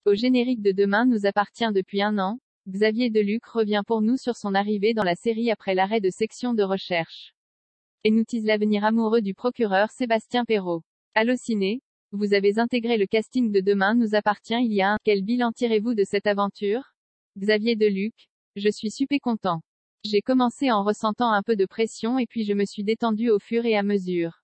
Au générique de Demain nous appartient depuis un an, Xavier Deluc revient pour nous sur son arrivée dans la série après l'arrêt de Section de recherche. Et nous tease l'avenir amoureux du procureur Sébastien Perrot. Allociné, vous avez intégré le casting de Demain nous appartient il y a un. Quel bilan tirez-vous de cette aventure? Xavier Deluc, je suis super content. J'ai commencé en ressentant un peu de pression et puis je me suis détendu au fur et à mesure.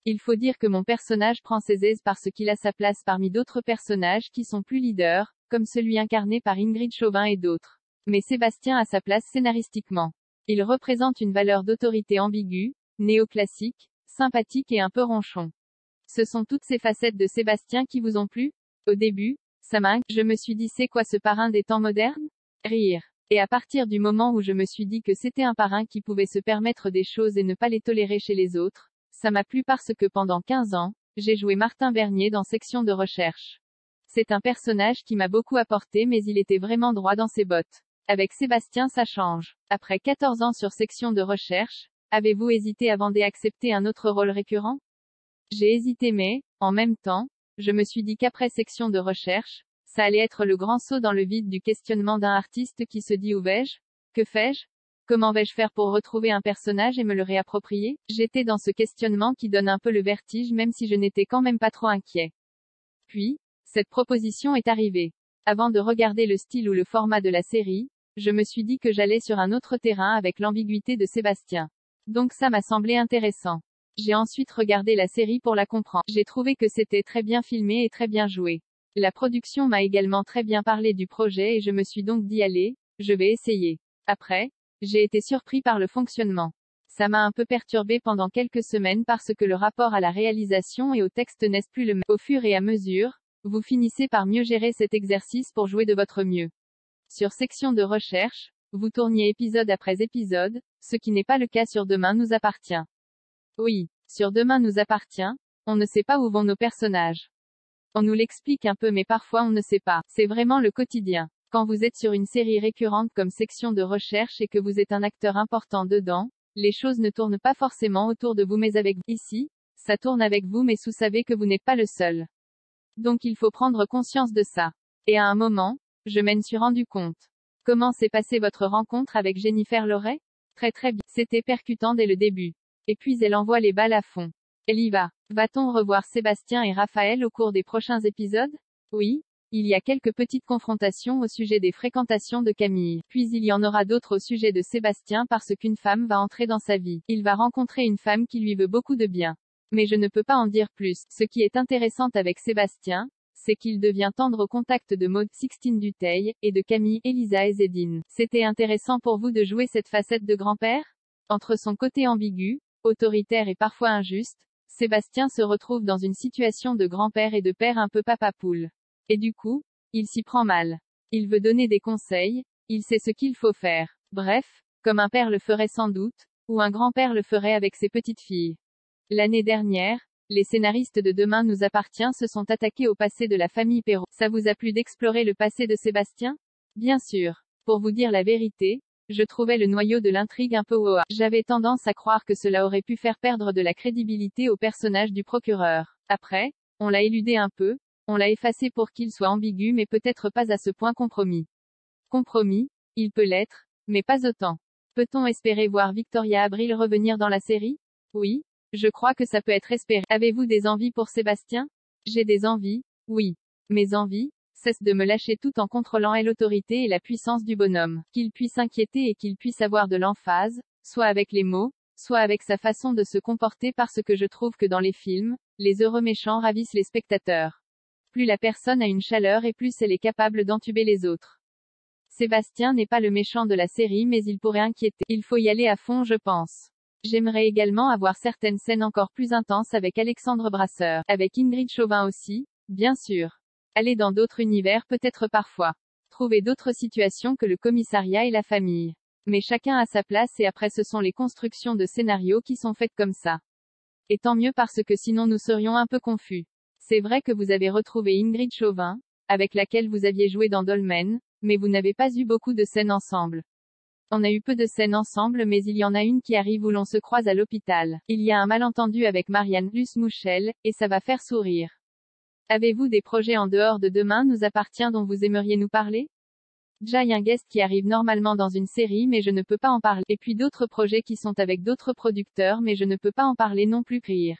Il faut dire que mon personnage prend ses aises parce qu'il a sa place parmi d'autres personnages qui sont plus leaders, comme celui incarné par Ingrid Chauvin et d'autres. Mais Sébastien a sa place scénaristiquement. Il représente une valeur d'autorité ambiguë, néoclassique, sympathique et un peu ronchon. Ce sont toutes ces facettes de Sébastien qui vous ont plu? Au début, ça m'a. Je me suis dit c'est quoi ce parrain des temps modernes? Rire. Et à partir du moment où je me suis dit que c'était un parrain qui pouvait se permettre des choses et ne pas les tolérer chez les autres, ça m'a plu parce que pendant 15 ans, j'ai joué Martin Bernier dans Section de recherche. C'est un personnage qui m'a beaucoup apporté mais il était vraiment droit dans ses bottes. Avec Sébastien ça change. Après 14 ans sur Section de recherche, avez-vous hésité avant d'accepter un autre rôle récurrent? J'ai hésité mais, en même temps, je me suis dit qu'après Section de recherche, ça allait être le grand saut dans le vide du questionnement d'un artiste qui se dit où vais-je? Que fais-je? Comment vais-je faire pour retrouver un personnage et me le réapproprier? J'étais dans ce questionnement qui donne un peu le vertige même si je n'étais quand même pas trop inquiet. Puis, cette proposition est arrivée. Avant de regarder le style ou le format de la série, je me suis dit que j'allais sur un autre terrain avec l'ambiguïté de Sébastien. Donc ça m'a semblé intéressant. J'ai ensuite regardé la série pour la comprendre. J'ai trouvé que c'était très bien filmé et très bien joué. La production m'a également très bien parlé du projet et je me suis donc dit allez, je vais essayer. Après, j'ai été surpris par le fonctionnement. Ça m'a un peu perturbé pendant quelques semaines parce que le rapport à la réalisation et au texte n'est plus le même. Au fur et à mesure, vous finissez par mieux gérer cet exercice pour jouer de votre mieux. Sur Section de recherche, vous tourniez épisode après épisode, ce qui n'est pas le cas sur Demain nous appartient. Oui, sur Demain nous appartient, on ne sait pas où vont nos personnages. On nous l'explique un peu mais parfois on ne sait pas. C'est vraiment le quotidien. Quand vous êtes sur une série récurrente comme Section de recherche et que vous êtes un acteur important dedans, les choses ne tournent pas forcément autour de vous mais avec vous. Ici, ça tourne avec vous mais vous savez que vous n'êtes pas le seul. Donc il faut prendre conscience de ça. Et à un moment, je m'en suis rendu compte. Comment s'est passée votre rencontre avec Jennifer Loret? Très bien. C'était percutant dès le début. Et puis elle envoie les balles à fond. Elle y va. Va-t-on revoir Sébastien et Raphaël au cours des prochains épisodes? Oui, il y a quelques petites confrontations au sujet des fréquentations de Camille. Puis il y en aura d'autres au sujet de Sébastien parce qu'une femme va entrer dans sa vie. Il va rencontrer une femme qui lui veut beaucoup de bien. Mais je ne peux pas en dire plus. Ce qui est intéressant avec Sébastien, c'est qu'il devient tendre au contact de Maud Sixtine Dutheil, et de Camille, Elisa et Zédine. C'était intéressant pour vous de jouer cette facette de grand-père? Entre son côté ambigu, autoritaire et parfois injuste, Sébastien se retrouve dans une situation de grand-père et de père un peu papa-poule. Et du coup, il s'y prend mal. Il veut donner des conseils, il sait ce qu'il faut faire. Bref, comme un père le ferait sans doute, ou un grand-père le ferait avec ses petites filles. L'année dernière, les scénaristes de Demain nous appartient se sont attaqués au passé de la famille Perrot. Ça vous a plu d'explorer le passé de Sébastien? Bien sûr. Pour vous dire la vérité, je trouvais le noyau de l'intrigue un peu OA. J'avais tendance à croire que cela aurait pu faire perdre de la crédibilité au personnage du procureur. Après, on l'a éludé un peu, on l'a effacé pour qu'il soit ambigu mais peut-être pas à ce point compromis. Compromis, il peut l'être, mais pas autant. Peut-on espérer voir Victoria Abril revenir dans la série? Oui, je crois que ça peut être espéré. Avez-vous des envies pour Sébastien? J'ai des envies, oui. Mes envies, cesse de me lâcher tout en contrôlant l'autorité et la puissance du bonhomme. Qu'il puisse inquiéter et qu'il puisse avoir de l'emphase, soit avec les mots, soit avec sa façon de se comporter parce que je trouve que dans les films, les heureux méchants ravissent les spectateurs. Plus la personne a une chaleur et plus elle est capable d'entuber les autres. Sébastien n'est pas le méchant de la série mais il pourrait inquiéter. Il faut y aller à fond je pense. J'aimerais également avoir certaines scènes encore plus intenses avec Alexandre Brasseur. Avec Ingrid Chauvin aussi, bien sûr. Aller dans d'autres univers peut-être parfois. Trouver d'autres situations que le commissariat et la famille. Mais chacun a sa place et après ce sont les constructions de scénarios qui sont faites comme ça. Et tant mieux parce que sinon nous serions un peu confus. C'est vrai que vous avez retrouvé Ingrid Chauvin, avec laquelle vous aviez joué dans Dolmen, mais vous n'avez pas eu beaucoup de scènes ensemble. On a eu peu de scènes ensemble mais il y en a une qui arrive où l'on se croise à l'hôpital. Il y a un malentendu avec Marianne Luce Mouchel, et ça va faire sourire. Avez-vous des projets en dehors de Demain nous appartient dont vous aimeriez nous parler? Jai, un guest qui arrive normalement dans une série mais je ne peux pas en parler. Et puis d'autres projets qui sont avec d'autres producteurs mais je ne peux pas en parler non plus. Rire.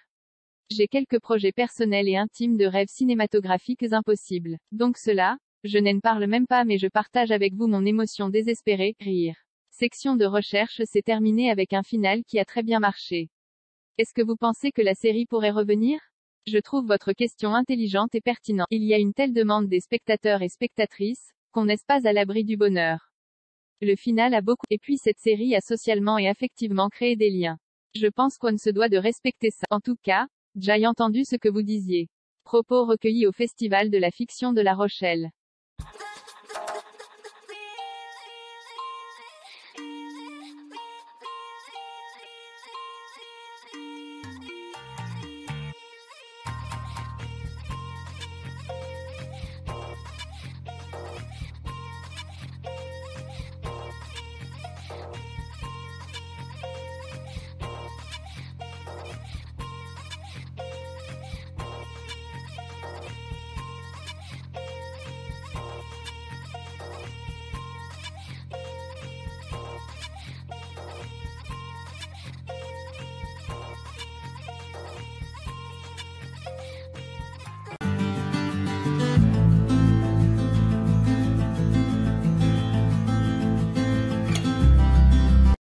J'ai quelques projets personnels et intimes de rêves cinématographiques impossibles. Donc cela, je n'en parle même pas mais je partage avec vous mon émotion désespérée. Rire. Section de recherche s'est terminée avec un final qui a très bien marché. Est-ce que vous pensez que la série pourrait revenir? Je trouve votre question intelligente et pertinente. Il y a une telle demande des spectateurs et spectatrices, qu'on n'est pas à l'abri du bonheur. Le final a beaucoup. Et puis cette série a socialement et affectivement créé des liens. Je pense qu'on se doit de respecter ça. En tout cas, j'ai entendu ce que vous disiez. Propos recueillis au Festival de la fiction de La Rochelle.